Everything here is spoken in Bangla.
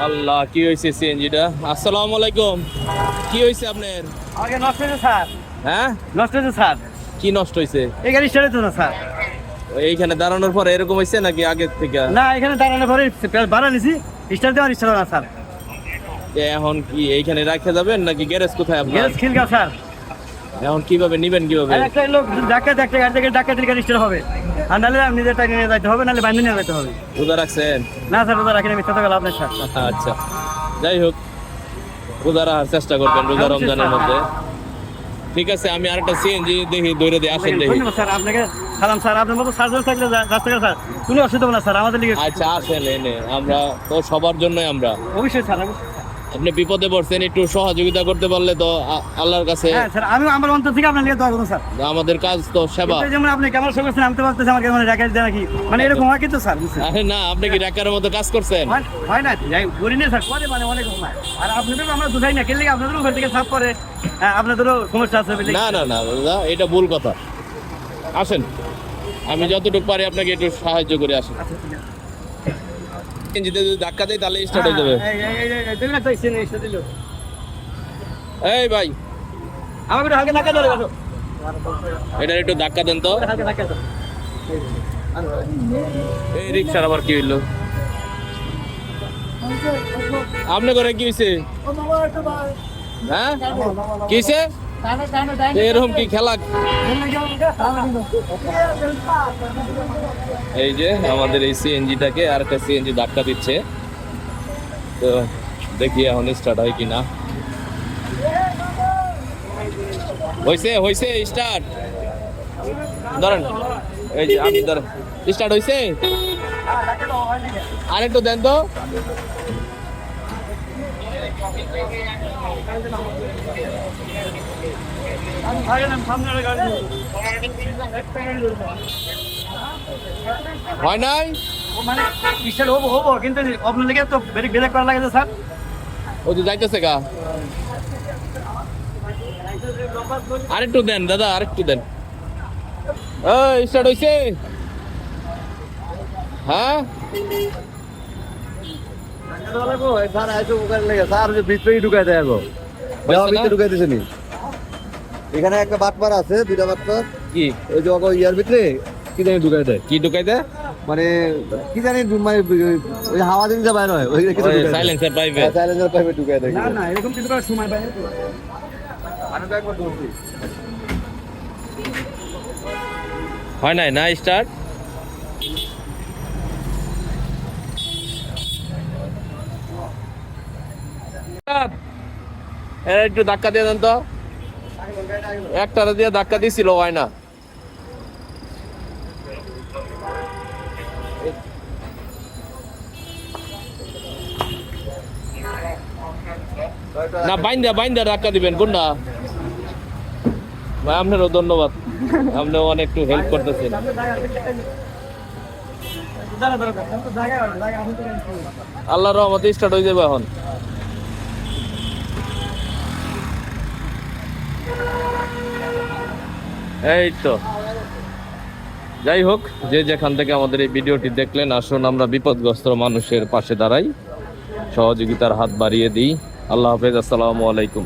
আল্লাহ কি হয়েছে সিএনজিটা? আসসালামু আলাইকুম। কি হয়েছে আপনার? আগে নষ্ট হয়েছে স্যার। হ্যাঁ নষ্ট হয়েছে স্যার। কি নষ্ট হয়েছে? এই গাড়ি স্টার্ট হতো না স্যার। এইখানে দাঁড়ানোর পরে এরকম হয়েছে নাকি আগের থেকে? না এখানে দাঁড়ানোর পরে ভাড়া নিছি, স্টার্ট দেওয়ার ইচ্ছা না স্যার। এখন কি এইখানে রাখা যাবেন নাকি গ্যারেজ কোথায় আপনার? Garage Khilgaon sir. এখন কিভাবে নিবেন কিভাবে? আর একটা লোক ডাক্তার গাড়ি থেকে ডাক্তার গাড়ি স্টার্ট হবে, আর নাহলে নিজের টাকা নিয়ে যেতে হবে, নাহলে বাইন্দে নিয়ে যেতে হবে। রোজা রাখছেন? না স্যার রোজা রাখিনি, মিথ্যা কথা আপনার স্যার। আচ্ছা যাই হোক, রোজা রাখার চেষ্টা করবেন রোজা রমজানের মধ্যে। ঠিক আছে, আমি আরেকটা সিএনজি দেখি দৌড়ে দিয়ে আসেন দেখি। ধন্যবাদ স্যার আপনাকে। সালাম স্যার। আপনার মতো সার্জন থাকলে রাস্তাঘাট স্যার কোনো অসুবিধা হবে না স্যার আমাদের লিগে। আচ্ছা আসেন, এনে আমরা তো সবার জন্যই আমরা। অবশ্যই স্যার। আপনি বিপদে পড়ছেন, একটু সহযোগিতা করতে পারলে তো আল্লাহর কাছে। হ্যাঁ স্যার, আমি আমার অন্তর থেকে আপনার লিগে দোয়া করুন স্যার। আমাদের কাজ তো সেবা। যেমন আপনি কেমন সব করছেন, আমি তো ভাবতেছি আমার কেমন রেখে দেয় নাকি, মানে এরকম হয় কিন্তু স্যার বুঝছেন। আরে না, আপনি কি রেকারের মতো কাজ করছেন? হয় না, যাই করি না স্যার, করে মানে অনেক সময়। আর আপনাদের আমরা বুঝাই না, কেলে আপনাদের উপর থেকে চাপ পড়ে, আপনাদেরও সমস্যা আছে। না না না দাদা, এটা ভুল কথা। আসেন, আমি যতটুকু পারি আপনাকে একটু সাহায্য করে আসেন। আচ্ছা ঠিক আছে। ইঞ্জিনে যদি ধাক্কা দেয় তাহলে স্টার্ট হয়ে যাবে। এই ভাই, আমাকে একটু হালকা ধাক্কা ধরে গেছো। এটার একটু ধাক্কা দেন তো। হালকা ধাক্কা দাও। এই রিক্সার আবার কি হইলো? আপনি করে কি হয়েছে? হ্যাঁ কি হয়েছে? এরকম কি খেলা? এই যে আমাদের এই সিএনজিটাকে আর একটা সিএনজি ধাক্কা দিচ্ছে, তো দেখি এখন স্টার্ট হয় কিনা। হয়েছে হয়েছে স্টার্ট। ধরেন, এই যে আমি ধরেন, স্টার্ট হয়েছে। আরেকটু দেন তো। হয় নাই? মানে বিশাল হবো কিন্তু আপনার লেগে তো ব্রেক করা লাগে স্যার। ওই যে যাইতেছে গা। আরেকটু দেন দাদা, আরেকটু দেন। স্টার্ট হয়েছে। হ্যাঁ এখানে একটা বাটপার আছে, দুইটা বাটপার। কি ওই যে ইয়ার ভিতরে কি জানি ঢুকাই দেয়, কি ঢুকাই দেয়? মানে কি জানি মানে ওই হাওয়া দিন যা বাইর হয় ওই সাইলেন্সার পাইবে। সাইলেন্সার পাইপে ঢুকাই দেয়। না না এরকম কিছু করার সময় পাই না তো। আমি তো একবার দৌড়ছি। হয় নাই না স্টার্ট? একটু ধাক্কা দিয়ে দেন তো। একটারে দিয়ে ধাক্কা দিছিল, হয় না। না বাইন্দা ধাক্কা দিবেন কোনটা? ভাই আপনারও ধন্যবাদ, আপনি অনেক একটু হেল্প করতেছেন। আল্লাহর রহমতে স্টার্ট হয়ে যাবে এখন। এই তো, যাই হোক, যে যেখান থেকে আমাদের এই ভিডিওটি দেখলেন, আসুন আমরা বিপদগ্রস্ত মানুষের পাশে দাঁড়াই, সহযোগিতার হাত বাড়িয়ে দিই। আল্লাহ হাফেজ, আসসালামু আলাইকুম।